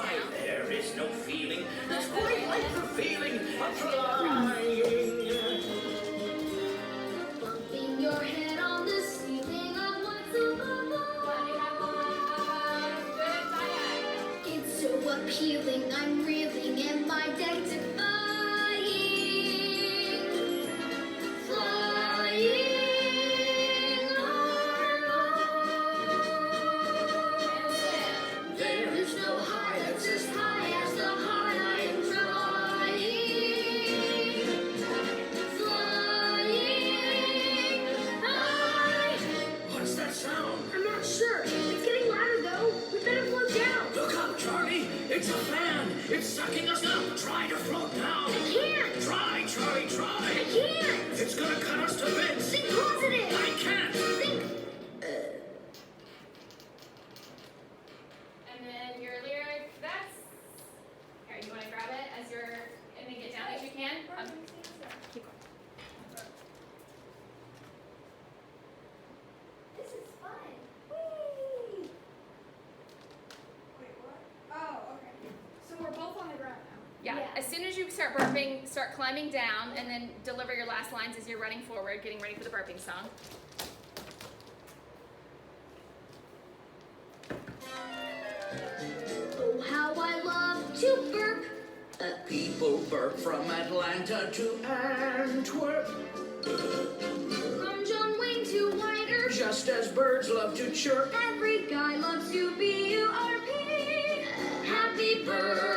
Why, down. there is no feeling that's quite like the feeling of flying. Bumping your head on the ceiling of what's above us. It's so appealing, I'm reeling, and my deck defying. Flying along. There is no high that's as high as the high I am trying. Flying high. What's that sound? I'm not sure. It's getting louder though. We better float down. Look up, Charlie. It's a fan. It's sucking us up. Try to float down. I can't. Try, Charlie, I try. can't. It's gonna cut us to bits. Think positive. I can't. Think. And then your lyric, that's. Here, you want to grab it as you're, and then get down as you can? Keep going. This is fun. Whee! Wait, what? Oh, okay. So we're both on the ground now. Yeah. Yeah. As soon as you start burping, start climbing down, and then deliver your last lines as you're running forward, getting ready for the burping song. Oh, how I love to burp. People burp from Atlanta to Antwerp. From John Wayne to Whiter. Just as birds love to chirp. Every guy loves to be URP. Happy birthday.